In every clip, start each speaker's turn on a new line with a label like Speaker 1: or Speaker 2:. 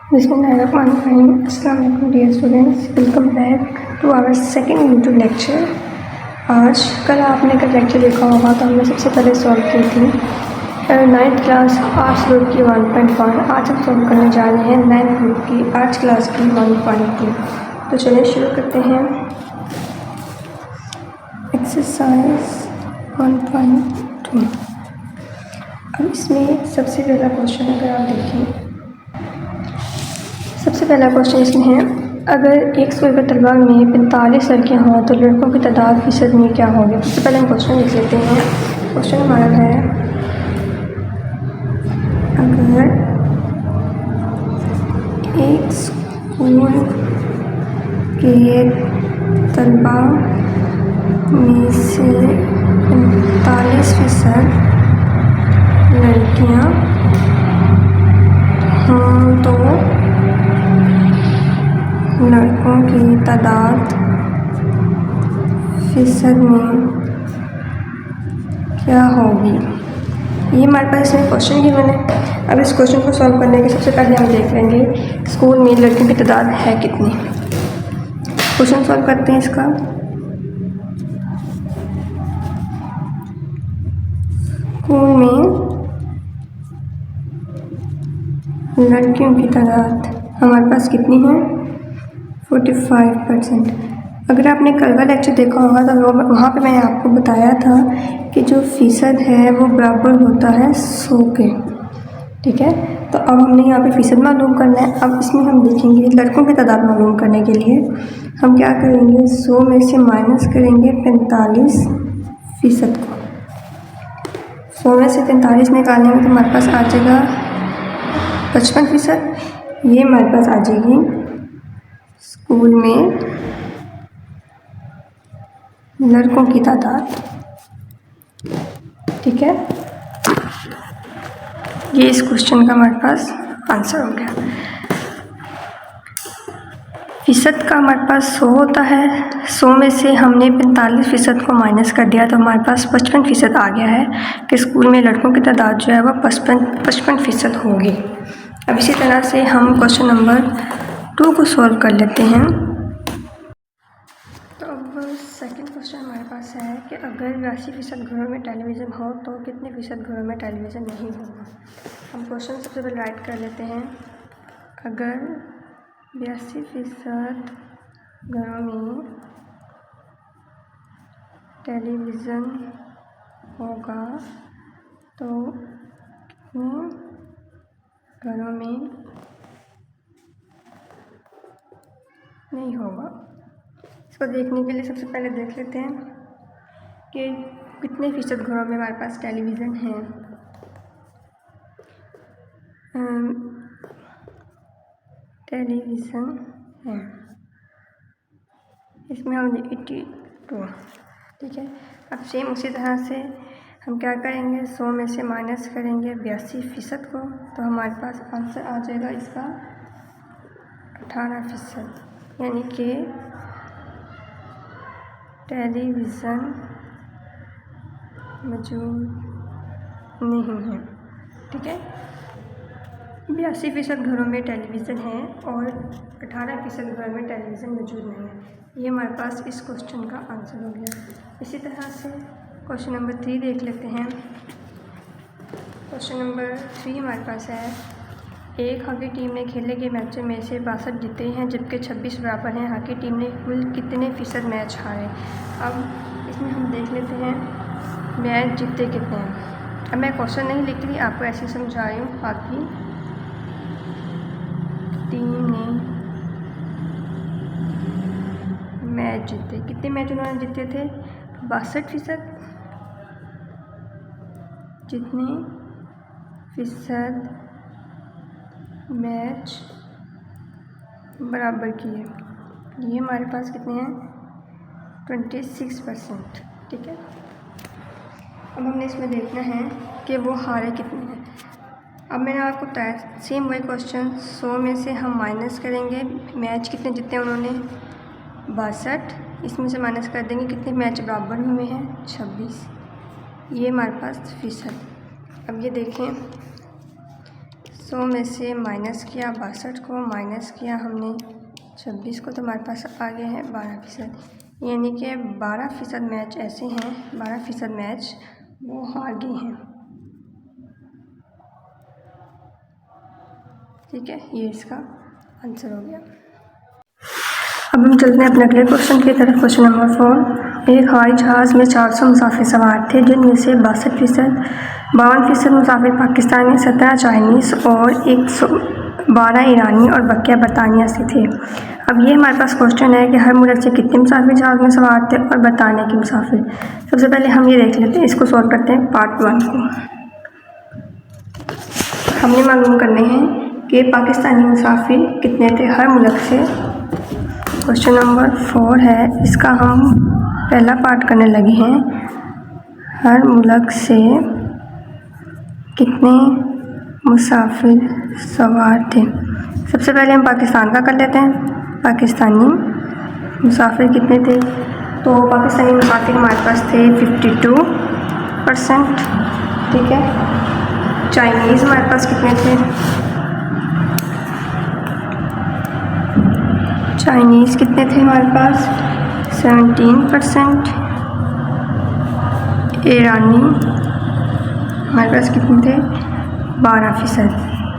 Speaker 1: Bismillahirrahmanirrahim. Assalamu alaikum dear students. Welcome back to our second YouTube lecture. आज कल आपने अगर लेक्चर देखा होगा तो हमने सबसे पहले सॉल्व की थी 9th क्लास आर्ट्स ग्रुप की 1.1। आज हम सॉल्व करने जा रहे हैं 9th ग्रुप की आर्ट्स क्लास की 1.2। तो चलिए शुरू करते हैं। एक्सरसाइज 1.2। अब इसमें सबसे पहला क्वेश्चन अगर आप देखें, सबसे पहला क्वेश्चन इसमें है, अगर एक स्कूल के तलबा में 45 लड़कियाँ हों तो लड़कों की तादाद फीसद में क्या होगी। सबसे पहले हम क्वेश्चन लिख लेते हैं। क्वेश्चन हमारा है, अगर एक स्कूल के तलबा में से 45% लड़कियाँ हों तो लड़कों की तादाद फीसद में क्या होगी। ये हमारे पास इसमें क्वेश्चन गिवन है। अब इस क्वेश्चन को सॉल्व करने के सबसे पहले हम देख लेंगे स्कूल में लड़कियों की तादाद है कितनी। क्वेश्चन सॉल्व करते हैं इसका। स्कूल में लड़कियों की तादाद हमारे पास कितनी है, 45%। अगर आपने कल का लेक्चर देखा होगा तो वहाँ पे मैंने आपको बताया था कि जो फ़ीसद है वो बराबर होता है 100 के। ठीक है, तो अब हमने यहाँ पे फ़ीसद मालूम करना है। अब इसमें हम देखेंगे लड़कों की तादाद मालूम करने के लिए हम क्या करेंगे, 100 में से माइनस करेंगे 45% को। 100 में से 45 निकालेंगे तो हमारे पास आ जाएगा 55%। ये हमारे पास आ जाएगी स्कूल में लड़कों की तादाद। ठीक है, ये इस क्वेश्चन का हमारे पास आंसर हो गया। फीसद का हमारे पास 100 होता है। 100 में से हमने 45% को माइनस कर दिया तो हमारे पास 55% आ गया है कि स्कूल में लड़कों की तादाद जो है वह 55% होगी। अब इसी तरह से हम क्वेश्चन नंबर 2 को सॉल्व कर लेते हैं। तो अब सेकंड क्वेश्चन हमारे पास है कि अगर 82% घरों में टेलीविज़न हो तो कितने फ़ीसद घरों में टेलीविज़न नहीं होगा। हम क्वेश्चन सबसे पहले राइट कर लेते हैं। अगर 82% घरों में टेलीविज़न होगा तो कितने घरों में नहीं होगा। इसको देखने के लिए सबसे पहले देख लेते हैं कि कितने फ़ीसद घरों में हमारे पास टेलीविज़न है। टेलीविज़न है, इसमें हम 82। ठीक है, अब सेम उसी तरह से हम क्या करेंगे, 100 में से माइनस करेंगे 82% को तो हमारे पास आंसर आ जाएगा इसका 18%। यानी कि टेलीविज़न मौजूद नहीं है। ठीक है, 82% घरों में टेलीविज़न है और 18% घरों में टेलीविज़न मौजूद नहीं है। ये हमारे पास इस क्वेश्चन का आंसर हो गया। इसी तरह से क्वेश्चन नंबर 3 देख लेते हैं। क्वेश्चन नंबर 3 हमारे पास है, एक हॉकी टीम ने खेले गए मैचों में से 62 जीते हैं जबकि 26 बराबर हैं। हॉकी टीम ने कुल कितने फ़ीसद मैच हारे। अब इसमें हम देख लेते हैं मैच जीते कितने हैं। अब मैं क्वेश्चन नहीं लिख रही, आपको ऐसे समझा रही हूँ। हॉकी टीम ने मैच जीते, कितने मैच उन्होंने जीते थे, 62%। जितने फ़ीसद मैच बराबर किए, ये हमारे पास कितने हैं, 26%। ठीक है, अब हमने इसमें देखना है कि वो हारे कितने हैं। अब मैंने आपको बताया सेम वही क्वेश्चन, 100 में से हम माइनस करेंगे मैच कितने जीते हैं उन्होंने, 62। इसमें से माइनस कर देंगे कितने मैच बराबर हुए हैं, 26। ये हमारे पास फ़ीसद। अब ये देखें 100 में से माइनस किया 62 को, माइनस किया हमने 26 को, तो हमारे पास आ गए हैं 12%। यानी कि 12% मैच ऐसे हैं, 12% मैच वो हार गए हैं। ठीक है, ये इसका आंसर हो गया। अब हम चलते हैं अपने अगले क्वेश्चन की तरफ। Question number 4। एक हवाई जहाज़ में 400 मुसाफिर सवार थे, जिनमें से 62%, 52% मुसाफिर पाकिस्तानी, 17 चाइनीज़ और 112 ईरानी और बकिया बरतानिया से थे। अब ये हमारे पास क्वेश्चन है कि हर मुल्क से कितने मुसाफिर जहाज़ में सवार थे और बरतानिया के मुसाफिर। सबसे पहले हम ये देख लेते हैं, इसको सॉल्व करते हैं पार्ट 1 को। हमने मालूम करने हैं कि पाकिस्तानी मुसाफिर कितने थे हर मुल्क से। क्वेश्चन नंबर 4 है, इसका हम पहला पार्ट करने लगे हैं। हर मुल्क से कितने मुसाफिर सवार थे। सबसे पहले हम पाकिस्तान का कर लेते हैं। पाकिस्तानी मुसाफिर कितने थे, तो पाकिस्तानी मुसाफिर हमारे पास थे 52%। ठीक है, चाइनीज़ हमारे पास कितने थे, चाइनीज़ कितने थे हमारे पास 17%। ईरानी हमारे पास कितने थे 12%।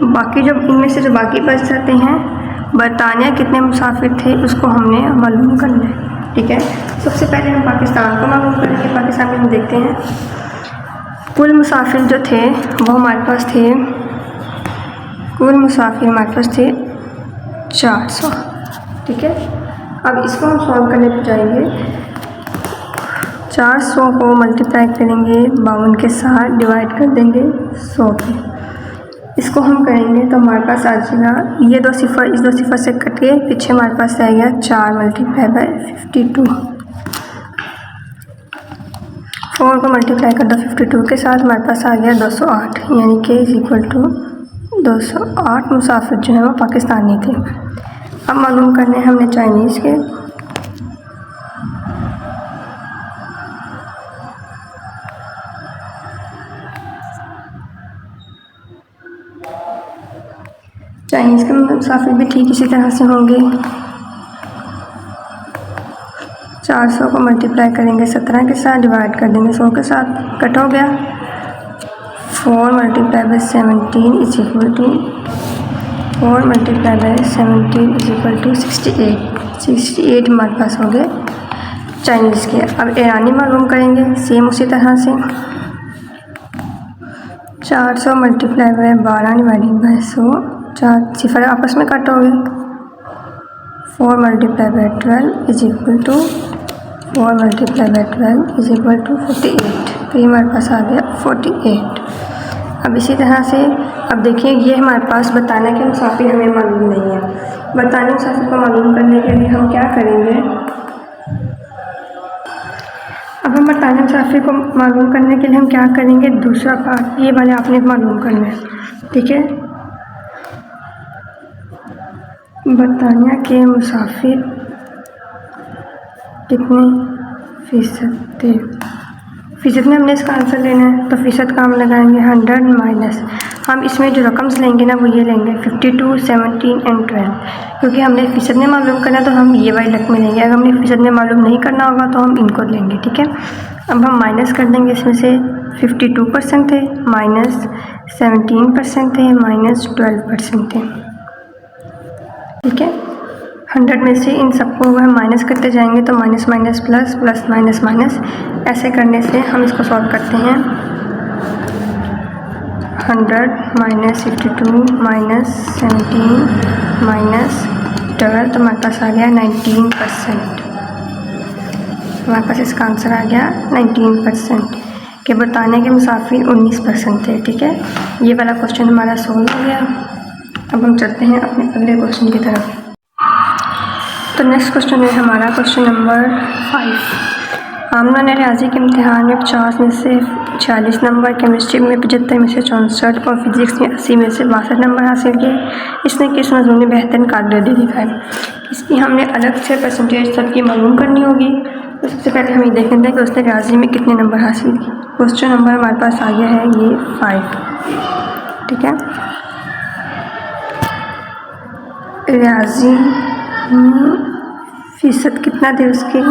Speaker 1: बाकी जो इनमें से जो बाकी बच जाते हैं, बरतानिया कितने मुसाफिर थे उसको हमने मालूम करना है। ठीक है, सबसे पहले हम पाकिस्तान को मालूम करेंगे। पाकिस्तान में हम देखते हैं कुल मुसाफिर जो थे वो हमारे पास थे, कुल मुसाफिर हमारे पास थे 400। ठीक है, अब इसको हम सॉल्व करने पर जाएंगे। 400 को मल्टीप्लाई करेंगे 52 के साथ, डिवाइड कर देंगे 100 पे। इसको हम करेंगे तो हमारे पास आ जाएगा, ये 2 सिफर इस 2 सिफर से कट के पीछे हमारे पास आ गया 4 मल्टीप्लाई बाय 52। 4 को मल्टीप्लाई कर दो 52 के साथ, हमारे पास आ गया 208, यानी कि इज इक्वल टू 208 मुसाफिर जो है वो पाकिस्तानी थे। अब मालूम करने हैं हमने चाइनीज़ के। चाइनीज़ के मुसाफिर भी ठीक इसी तरह से होंगे। 400 को मल्टीप्लाई करेंगे 17 के साथ, डिवाइड कर देंगे 100 के साथ, कट हो गया। 4 multiply by 17 is equal to 4 multiply by 17 is equal to 68 हमारे पास हो गए चाइनीज़ के। अब ईरानी मालूम करेंगे सेम उसी तरह से। 400 मल्टीप्लाई बाय 12 डिवाइडेड बाय 100, 4 सिफर आपस में कट हो गए। 4 multiply by 12 is equal to 4 multiply by 12 is equal to 48। तो ये हमारे पास आ गया 48। अब इसी तरह से अब देखिए, ये हमारे पास बताने के मुसाफिर हमें मालूम नहीं है। बताने मुसाफिर को मालूम करने के लिए हम क्या करेंगे, अब हम बताने मुसाफिर को मालूम करने के लिए हम क्या करेंगे, दूसरा पार्ट ये वाले आपने मालूम करना है। ठीक है, बरतानिया के मुसाफिर कितने फ़ीसद थे। फ़ीसद में हमने इसका आंसर लेना है, तो फ़ीसद का हम लगाएंगे 100 माइनस, हम इसमें जो रकम्स लेंगे ना वो ये लेंगे 52, 17 एंड 12, क्योंकि हमने फ़ीसद में मालूम करना तो हम ये वाली रकमें लेंगे। अगर हमने फ़ीसद में मालूम नहीं करना होगा तो हम इनको लेंगे। ठीक है, अब हम माइनस कर देंगे, इसमें से 52% थे, माइनस 17% थे, माइनस 12% थे। ठीक है, 100 में से इन सबको अगर हम माइनस करते जाएंगे तो minus minus plus, plus minus minus, ऐसे करने से हम इसको सॉल्व करते हैं। 100 माइनस 52 माइनस 17 माइनस 12, तो हमारे पास आ गया 19%। हमारे पास इसका आंसर आ गया 19%। के बताने के मुसाफिर 19% थे। ठीक है, ये वाला क्वेश्चन हमारा सॉल्व हो गया। अब हम चलते हैं अपने अगले क्वेश्चन की तरफ। तो नेक्स्ट क्वेश्चन है हमारा क्वेश्चन नंबर 5। आमना ने रियाजी के इम्तिहान में 50 में से 46 नंबर, केमिस्ट्री में 75 में से 64 और फिजिक्स में 80 में से 62 नंबर हासिल किए। इसने किस मज़मून में बेहतरीन काबिलियत दिखाई। इसकी हमने अलग से परसेंटेज सबकी मालूम करनी होगी। तो सबसे पहले हम ये देखेंगे कि उसने रियाजी में कितने नंबर हासिल किए। क्वेश्चन नंबर हमारे पास आ गया है ये 5। ठीक है, रियाजी में फ़ीसद कितना दे उसके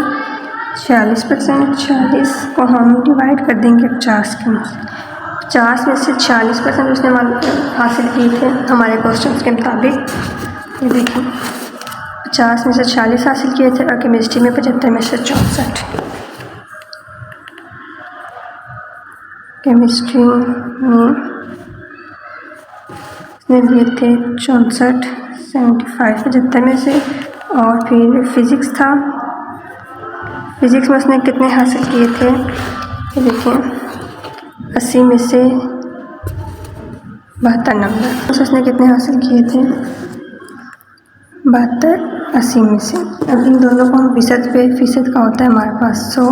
Speaker 1: 40%। 40 को हम डिवाइड कर देंगे 50 के। 50 में से 40% उसने हासिल किए थे हमारे क्वेश्चन के मुताबिक। ये देखिए 50 में से 40 हासिल किए थे और केमिस्ट्री में 75 में से 64। केमिस्ट्री में उसने लिए थे 64 75 75 में से। और फिर फिज़िक्स था, फिज़िक्स में उसने कितने हासिल किए थे, ये देखिए 80 में से 72 नंबर। उसने कितने हासिल किए थे 72 80 में से। अब इन दोनों को हम फ़ीसद पे, फ़ीसद का होता है हमारे पास 100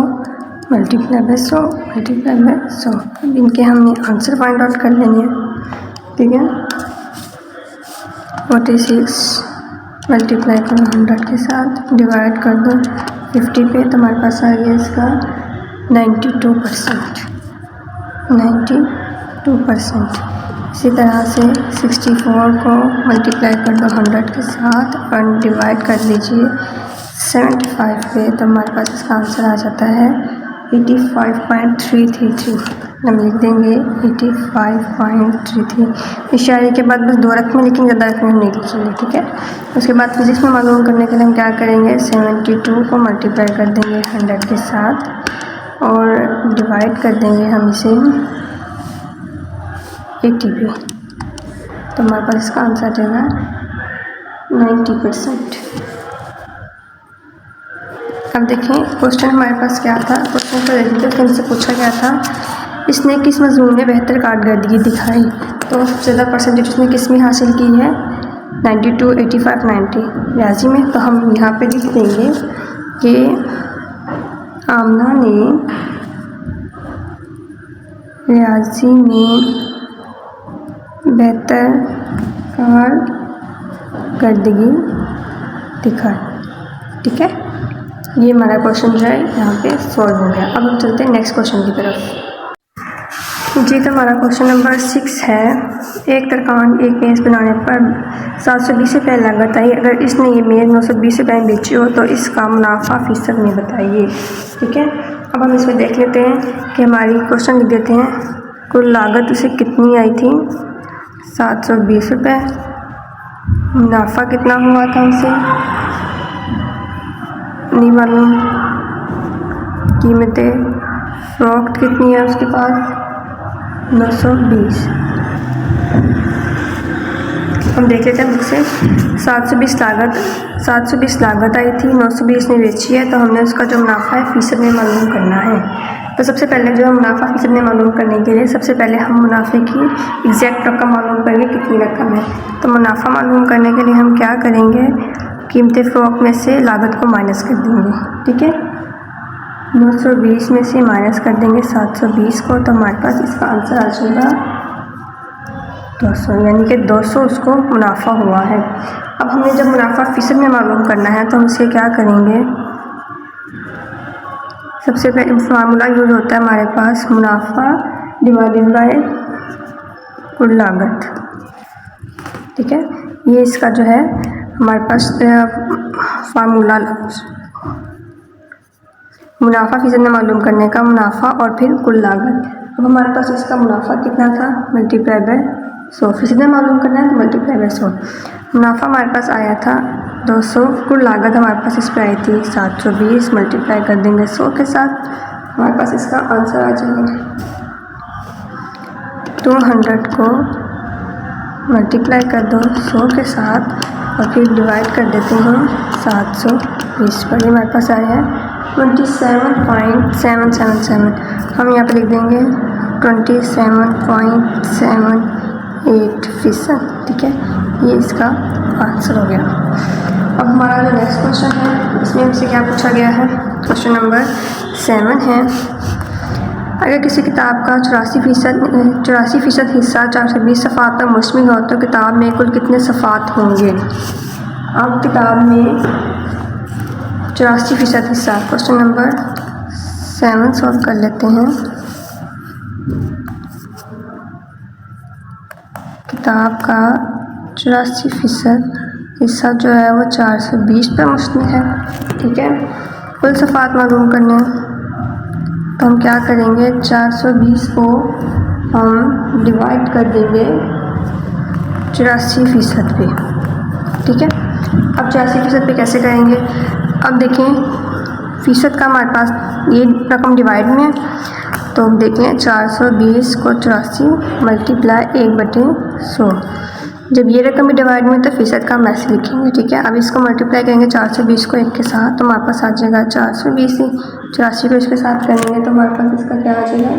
Speaker 1: मल्टीप्लाई बाय 100 मल्टीप्लाई बाय 100। अब इनके हमने आंसर फाइंड आउट कर लेंगे, ठीक है। 46 मल्टीप्लाई करो 100 के साथ, डिवाइड कर दो 50 पे, तो हमारे पास आ गया इसका 92%। 92%। इसी तरह से 64 को मल्टीप्लाई कर दो 100 के साथ और डिवाइड कर लीजिए 75 पे, तो हमारे पास इसका आंसर आ जाता है 85.333। हम लिख देंगे 85.33। इशारे के बाद बस 2 रकमें लिखेंगे, ज़्यादा रकमें हम नहीं लिखेंगे, ठीक है। उसके बाद फिजिक्स में मालूम करने के लिए हम क्या करेंगे, 72 को मल्टीप्लाई कर देंगे 100 के साथ और डिवाइड कर देंगे हम इसे 80 पे, तो हमारे पास इसका आंसर देगा 90%। अब देखें क्वेश्चन हमारे पास क्या था। क्वेश्चन को देख लीजिए, हमसे पूछा गया था इसने किस मजमून में बेहतर कारकर्दगी दिखाई। तो सबसे ज़्यादा परसेंटेज उसने किस में हासिल की है, 92 85 90 रियाजी में। तो हम यहाँ पे लिख देंगे कि आमना ने रियाजी में बेहतर कारकर्दगी दिखाई, ठीक है। ये हमारा क्वेश्चन जो है यहाँ पे सॉल्व हो गया। अब हम चलते हैं नेक्स्ट क्वेश्चन की तरफ। जी, तो हमारा क्वेश्चन नंबर 6 है। एक तरखान एक मेज़ बनाने पर 720 रुपये लागत आई। अगर इसने ये मेज़ 920 रुपये में बेची हो तो इसका मुनाफा फ़ीसद में बताइए, ठीक है। अब हम इसमें देख लेते हैं कि हमारी क्वेश्चन लिख देते हैं, कुल लागत उसे कितनी आई थी 720 रुपये। मुनाफा कितना हुआ था उसे नहीं मालूम। कीमतें फ़रोख्त कितनी है उसके पास 920। हम देख लेते हैं मुझसे 720 लागत आई थी, 920 ने बेची है, तो हमने उसका जो मुनाफा है फ़ीसद में मालूम करना है। तो सबसे पहले जो मुनाफा फ़ीसद में मालूम करने के लिए सबसे पहले हम मुनाफे की एग्जैक्ट रकम मालूम करेंगे कितनी रकम है। तो मुनाफा मालूम करने के लिए हम क्या करेंगे, कीमतें फ़रोख्त में से लागत को माइनस कर देंगे, ठीक है। 920 में से माइनस कर देंगे 720 को, तो हमारे पास इसका आंसर आ जाएगा 200, यानी कि 200 उसको मुनाफा हुआ है। अब हमें जब मुनाफा फ़ीसद में मालूम करना है तो हम इसे क्या करेंगे, सबसे पहले फार्मूला यूज़ होता है हमारे पास मुनाफा डिवाइडेड बाय कुल लागत, ठीक है। ये इसका जो है हमारे पास फार्मूला, मुनाफा फ़ीसद में मालूम करने का मुनाफा और फिर कुल लागत। अब हमारे पास इसका मुनाफा कितना था, मल्टीप्लाई बाय 100। फ़ीसद में मालूम करना है तो मल्टीप्लाई बाय 100। मुनाफा हमारे पास आया था 200, कुल लागत हमारे पास इस पर आई थी 720, मल्टीप्लाई कर देंगे 100 के साथ, हमारे पास इसका आंसर आ जाएगा 200 को मल्टीप्लाई कर दो 100 के साथ और फिर डिवाइड कर देते हैं 720 पर। ये हमारे पास आया है 27.777। हम यहाँ पर लिख देंगे 27.78%, ठीक है। ये इसका आंसर हो गया। अब हमारा जो नेक्स्ट क्वेश्चन है इसमें हमसे क्या पूछा गया है, क्वेश्चन नंबर 7 है। अगर किसी किताब का 84% हिस्सा 420 सफ़ात पर मुश्तमिल हो तो किताब में कुल कितने सफ़ात होंगे। अब किताब में 84% हिस्सा, क्वेश्चन नंबर 7 सॉल्व कर लेते हैं। किताब का 84% हिस्सा जो है वो 420 पर मुश्तमिल है। ठीक है, कुल सफ़ात मालूम करने हैं तो हम क्या करेंगे, 420 को हम डिवाइड कर देंगे 84% पे। ठीक है, अब 84% पे कैसे करेंगे, अब देखें फ़ीसद का हमारे पास ये रकम डिवाइड में है, तो अब देखें 420 को 84 मल्टीप्लाई 1/100। जब ये रकम भी डिवाइड में तो फ़ीसद का हम ऐसे लिखेंगे। ठीक है, अब इसको मल्टीप्लाई करेंगे 420 को 1 के साथ तो हमारे पास आ जाएगा 420 ही 84 को इसके साथ करेंगे तो हमारे पास इसका क्या आ जाएगा,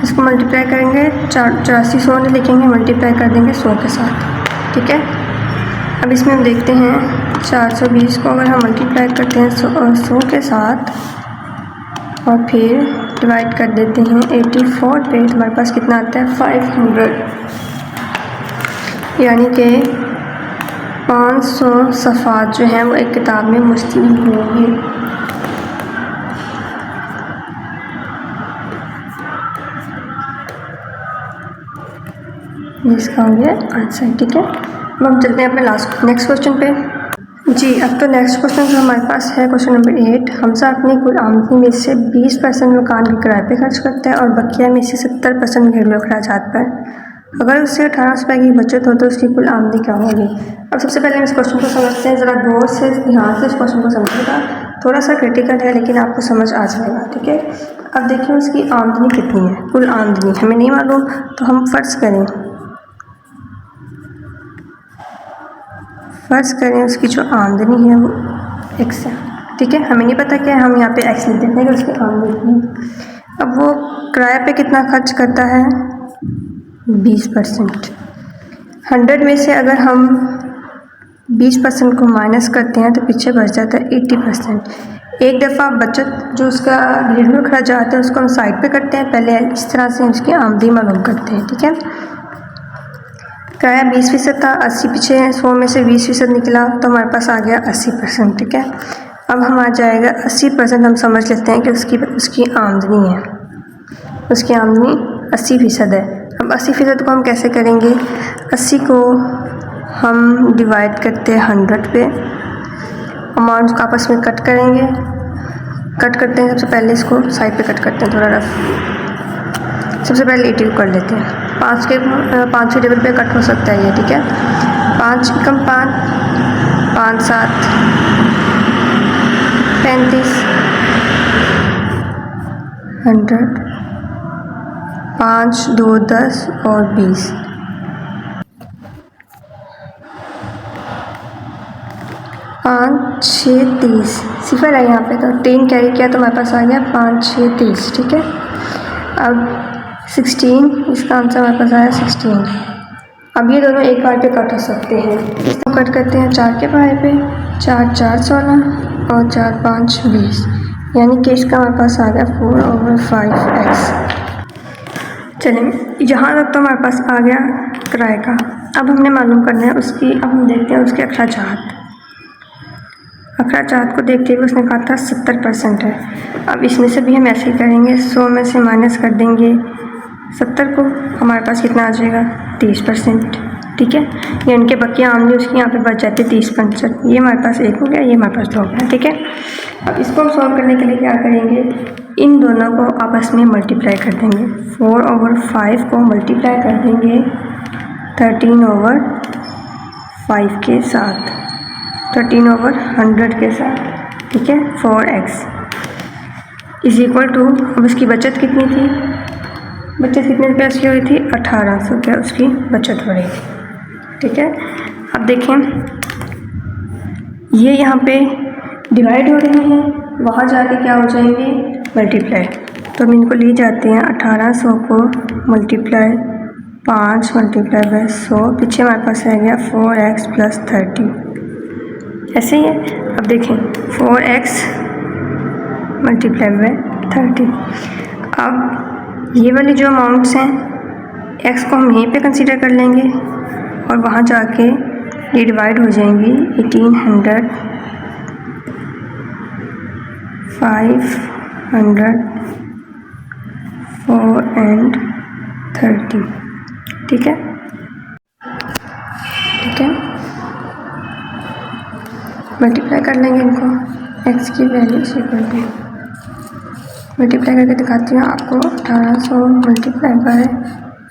Speaker 1: इसको मल्टीप्लाई करेंगे 84 100 नहीं लिखेंगे, मल्टीप्लाई कर देंगे 100 के साथ। ठीक है, अब इसमें हम देखते हैं 420 को अगर हम मल्टीप्लाई करते हैं 100 के साथ और फिर डिवाइड कर देते हैं 84 पे तो हमारे पास कितना आता है 500, यानी कि 500 सफ़ात जो हैं वो एक किताब में मुश्तमिल होंगे। इसका हो गया आंसर। ठीक है, अब हम चलते हैं अपने नेक्स्ट क्वेश्चन पे। जी, अब तो नेक्स्ट क्वेश्चन जो हमारे पास है क्वेश्चन नंबर 8। हमसा अपनी कुल आमदनी में से 20% मकान के किराए पे खर्च करता है और बकिया में से 70% घरेलू अखराजात पर। अगर उससे 1800 रुपये की बचत हो तो उसकी कुल आमदनी क्या होगी। अब सबसे पहले हम इस क्वेश्चन को समझते हैं, ज़रा गौर से ध्यान से इस क्वेश्चन को समझिएगा। थोड़ा सा क्रिटिकल है लेकिन आपको समझ आ जाएगा। ठीक है, अब देखिए उसकी आमदनी कितनी है, कुल आमदनी हमें नहीं मालूम तो हम फ़र्ज़ करें उसकी जो आमदनी है वो x है। ठीक है, हमें नहीं पता क्या है, हम यहाँ पे x लिख देते हैं कि उसकी आमदनी। अब वो किराए पे कितना खर्च करता है 20%। 100 में से अगर हम 20% को माइनस करते हैं तो पीछे बच जाता है 80%। एक दफ़ा बचत जो उसका घरेलू अखराजात है उसको हम साइड पे करते हैं, पहले इस तरह से उसकी आमदनी मालूम करते हैं। ठीक है, किराया 20% था, 80 पीछे 100 में से 20% निकला तो हमारे पास आ गया 80%। ठीक है, अब हम आ जाएगा 80% हम समझ लेते हैं कि उसकी आमदनी है, उसकी आमदनी 80% है। अब 80% को हम कैसे करेंगे, 80 को हम डिवाइड करते हैं 100 पे, अमाउंट को आपस में कट करेंगे, कट करते हैं। सबसे पहले इसको साइड पे कट करते हैं थोड़ा रफ। सबसे पहले 80 को कर लेते हैं, 5 के टेबल पे कट हो सकता है ये। ठीक है, 5 कम 5 5 7 35 100 5 2 10 और 20 5 6 30 सिफर है यहाँ पे तो 3 कैरी किया तो हमारे पास आ गया 5 6 30। ठीक है, अब 16 इसका आंसर हमारे पास आया 16। अब ये दोनों एक बार पे कट हो सकते हैं, इसको कट करते हैं 4 के बारे पे, 4 4 16 और 4 5 20, यानी कि इसका हमारे पास आ गया 4/5x। चलें, यहाँ तक तो हमारे पास आ गया किराए का। अब हमने मालूम करना है उसकी, अब हम देखते हैं उसके अखराजात को देखते हुए उसने कहा था 70% है। अब इसमें से भी हम ऐसे ही करेंगे, 100 में से माइनस कर देंगे 70 को, हमारे पास कितना आ जाएगा 30%। ठीक है, ये उनके बकिया आमदनी उसकी यहाँ पे बच जाती है 30%। ये हमारे पास 1 हो गया, ये हमारे पास 2 हो गया। ठीक है, अब इसको हम सॉल्व करने के लिए क्या करेंगे, इन दोनों को आपस में मल्टीप्लाई कर देंगे। 4/5 को मल्टीप्लाई कर देंगे 13/5 के साथ, 13/100 के साथ। ठीक है, 4x इज इक्वल टू, अब उसकी बचत कितनी थी, बचत कितने रुपये उसकी हुई थी 1800 रुपये उसकी बचत हो रही थी। ठीक है, अब देखें ये यहाँ पे डिवाइड हो रहे हैं, वहाँ जाके क्या हो जाएंगे मल्टीप्लाई। तो हम इनको ले जाते हैं 1800 को मल्टीप्लाई 5 मल्टीप्लाई बाय 100, पीछे हमारे पास आ गया 4x + 30। ऐसे ही है, अब देखें 4x मल्टीप्लाई बाय 30। अब ये वाली जो अमाउंट्स हैं x को हम यहीं पे कंसीडर कर लेंगे और वहाँ जाके ये डिवाइड हो जाएंगी 1800 500 4 and 30। ठीक है, ठीक है, मल्टीप्लाई कर लेंगे इनको। x की वैल्यू इक्वल टू, मल्टीप्लाई करके दिखाती हूँ आपको। 1800 मल्टीप्लाई बाय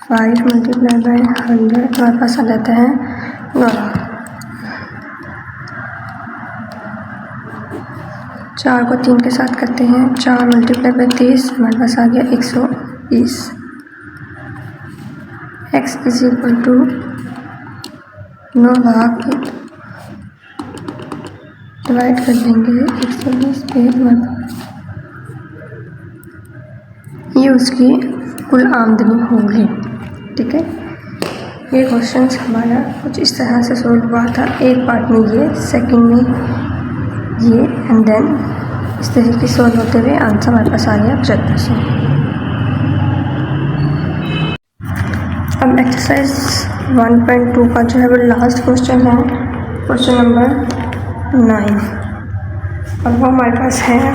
Speaker 1: 5 मल्टीप्लाई बाय 100 हमारे पास आ जाता है 9 लाख। 4 को 3 के साथ करते हैं, 4 मल्टीप्लाई बाय 30 हमारे पास आ गया 120। x is equal to 9 lakh divide कर देंगे 120 पे, ये उसकी कुल आमदनी होगी। ठीक है, ये क्वेश्चन हमारा कुछ इस तरह से सोल्व हुआ था। एक पार्ट में ये, सेकंड में ये, एंड देन इस तरीके से सोल्व होते हुए आंसर हमारे पास आ गया 7500। अब एक्सरसाइज 1.2 का जो है वो लास्ट क्वेश्चन है, क्वेश्चन नंबर 9। अब वो हमारे पास है,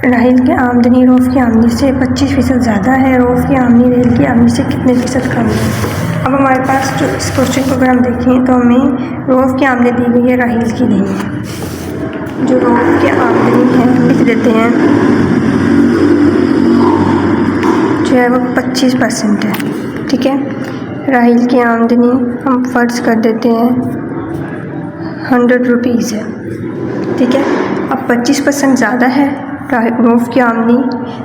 Speaker 1: राहिल की आमदनी रोफ की आमदनी से 25% ज़्यादा है, रोफ की आमदनी राहिल की आमदनी से कितने फीसद कम है। अब हमारे पास जो इस क्वेश्चन को अगर हम देखें तो हमें रोफ की आमदनी दी गई है, राहिल की नहीं है। जो रोफ की आमदनी है लिख देते हैं, जो है वो 25% है। ठीक है, राहिल की आमदनी हम फ़र्ज़ कर देते हैं 100 रुपीज़ है। ठीक है, अब 25% ज़्यादा है, रोफ की आमदनी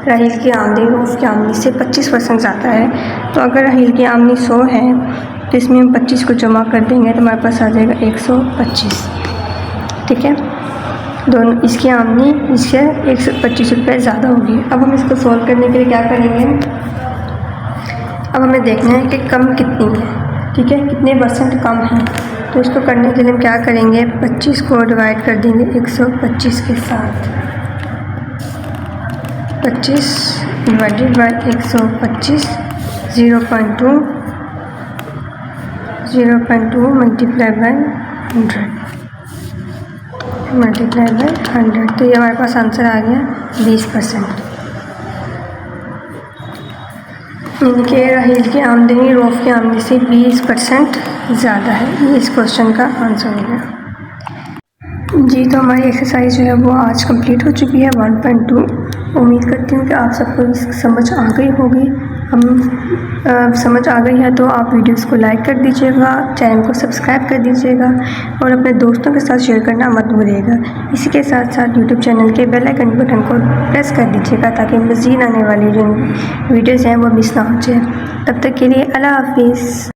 Speaker 1: राहिल की आमदनी रोफ की आमदनी से 25% ज़्यादा है। तो अगर राहिल की आमदनी 100 है तो इसमें हम 25 को जमा कर देंगे तो हमारे पास आ जाएगा 125। ठीक है, दोनों इसकी आमदनी इससे 125 रुपये ज़्यादा होगी। अब हम इसको सॉल्व करने के लिए क्या करेंगे, अब हमें देखना है कि कम कितनी है। ठीक है, कितने % कम है। तो इसको करने के लिए हम क्या करेंगे, 25 को डिवाइड कर देंगे 125 के साथ। 25 divided by 125, 0.2 multiply by 100 multiply by 100। तो ये हमारे पास आंसर आ गया 20%। इनके राहिल की आमदनी रोफ की आमदनी से 20% ज़्यादा है। ये इस क्वेश्चन का आंसर हो गया जी। तो हमारी एक्सरसाइज जो है वो आज कंप्लीट हो चुकी है 1.2। उम्मीद करती हूँ कि आप सबको समझ आ गई होगी। समझ आ गई है तो आप वीडियोस को लाइक कर दीजिएगा, चैनल को सब्सक्राइब कर दीजिएगा और अपने दोस्तों के साथ शेयर करना मत भूलिएगा। इसी के साथ साथ यूट्यूब चैनल के बेल आइकन बटन को प्रेस कर दीजिएगा ताकि मज़ीद आने वाली जो वीडियोज़ हैं वो मिस ना हो जाए। तब तक के लिए अल्लाह हाफिज़।